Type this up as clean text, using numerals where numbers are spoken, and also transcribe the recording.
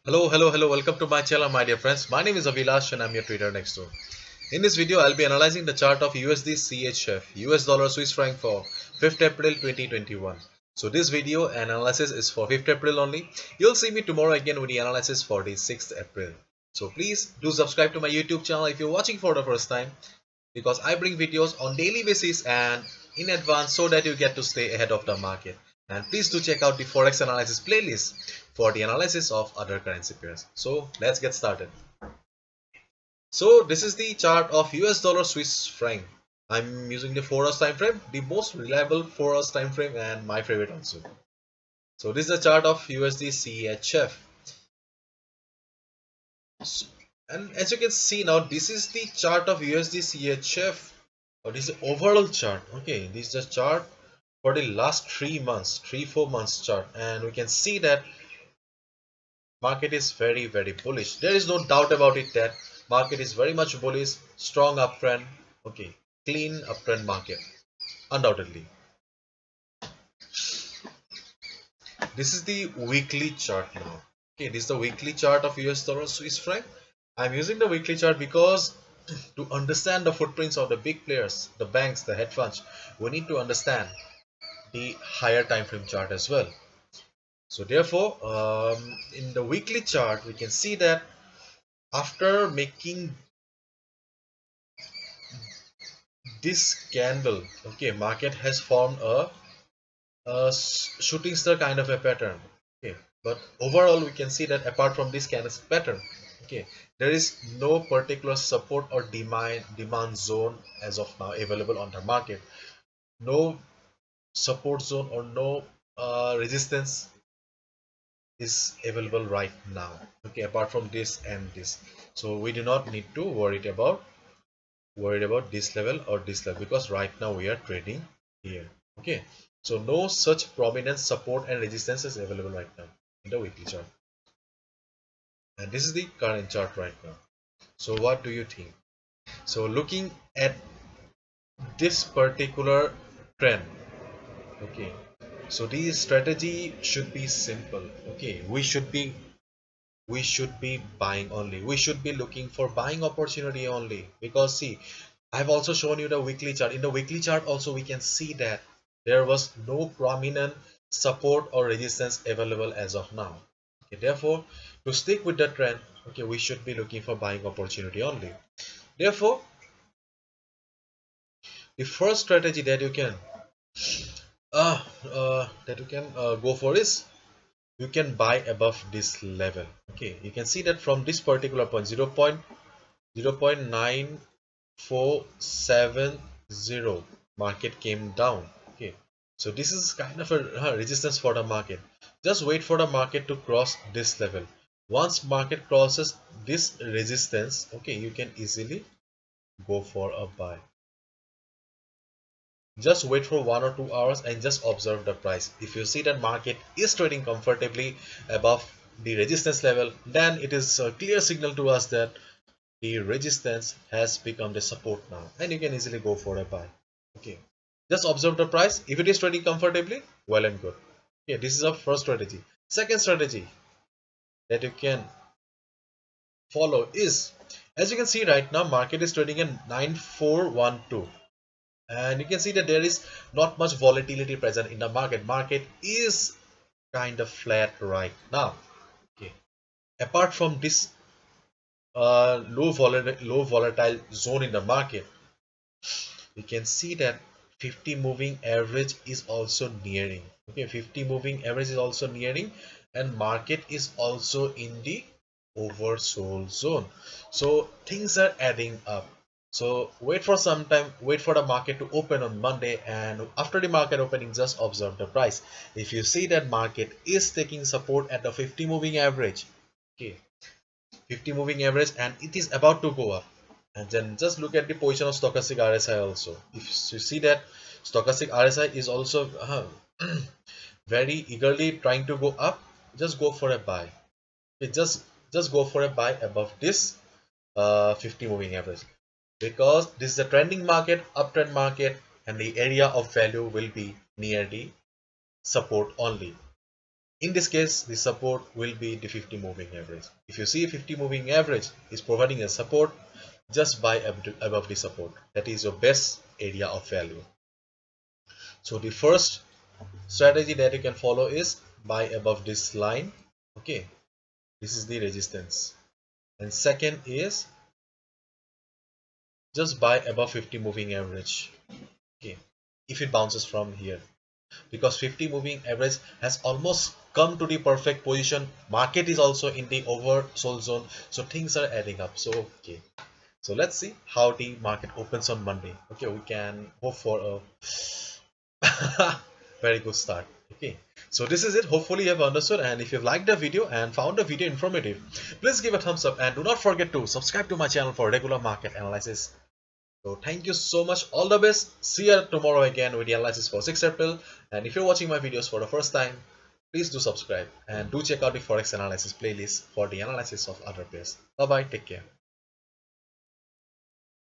Hello, welcome to my channel, my dear friends. My name is Avilash and I'm your trader next door. In this video, I'll be analyzing the chart of USD CHF, US dollar Swiss franc for 5th April 2021. So this video analysis is for 5th April only. You'll see me tomorrow again with the analysis for the 6th April. So please do subscribe to my YouTube channel if you're watching for the first time, because I bring videos on daily basis and in advance so that you get to stay ahead of the market. And please do check out the Forex analysis playlist for the analysis of other currency pairs. So let's get started. So this is the chart of US dollar Swiss franc. I'm using the 4 hours time frame, the most reliable 4 hours time frame and my favorite also. So this is the chart of USD CHF. And as you can see now, this is the chart of USD CHF, or this is the overall chart. Okay, this is the chart for the last 3 months, 4 months chart, and we can see that market is very bullish. There is no doubt about it that market is very much bullish, strong uptrend. Okay, clean uptrend market, undoubtedly. This is the weekly chart now. Okay, this is the weekly chart of US dollar Swiss franc. I'm using the weekly chart because to understand the footprints of the big players, the banks, the hedge funds, we need to understand the higher time frame chart as well. So therefore, in the weekly chart, we can see that after making this candle, okay, market has formed a shooting star kind of a pattern. Okay, but overall we can see that apart from this candle pattern, okay, there is no particular support or demand zone as of now available on the market. No support zone or no resistance is available right now, okay, apart from this and this. So we do not need to worried about this level or this level, because right now we are trading here. Okay, so no such prominent support and resistance is available right now in the weekly chart, and this is the current chart right now. So what do you think? So looking at this particular trend, okay, so the strategy should be simple. Okay, we should be buying only, we should be looking for buying opportunity only, because see, I've also shown you the weekly chart. In the weekly chart also we can see that there was no prominent support or resistance available as of now. Okay, therefore to stick with the trend, okay, we should be looking for buying opportunity only. Therefore the first strategy that you can go for is you can buy above this level. Okay, you can see that from this particular point 0.9470 market came down. Okay, so this is kind of a resistance for the market. Just wait for the market to cross this level. Once market crosses this resistance, okay, you can easily go for a buy. Just wait for 1 or 2 hours and just observe the price. If you see that market is trading comfortably above the resistance level, then it is a clear signal to us that the resistance has become the support now, and you can easily go for a buy. Okay, just observe the price. If it is trading comfortably, well and good. Okay, this is our first strategy. Second strategy that you can follow is, as you can see right now, market is trading at 9412, and you can see that there is not much volatility present in the market is kind of flat right now. Okay, apart from this low volatile zone in the market, we can see that 50 moving average is also nearing. Okay, 50 moving average is also nearing, and market is also in the oversold zone. So things are adding up. So wait for some time, wait for the market to open on Monday, and after the market opening, just observe the price. If you see that market is taking support at the 50 moving average, okay, 50 moving average, and it is about to go up, and then just look at the position of stochastic RSI also. If you see that stochastic RSI is also very eagerly trying to go up, just go for a buy. Okay, just go for a buy above this 50 moving average, because this is a trending market, uptrend market, and the area of value will be near the support only. In this case, the support will be the 50 moving average. If you see 50 moving average is providing a support, just buy above the support. That is your best area of value. So the first strategy that you can follow is buy above this line. Okay, this is the resistance. And second is just buy above 50 moving average. Okay, if it bounces from here, because 50 moving average has almost come to the perfect position. Market is also in the oversold zone, so things are adding up. So okay, so let's see how the market opens on Monday. Okay, we can hope for a very good start. Okay, so this is it. Hopefully you have understood, and if you've liked the video and found the video informative, please give a thumbs up and do not forget to subscribe to my channel for regular market analysis. So thank you so much. All the best. See you tomorrow again with the analysis for 6 April. And if you're watching my videos for the first time, please do subscribe and do check out the Forex analysis playlist for the analysis of other pairs. Bye bye. Take care.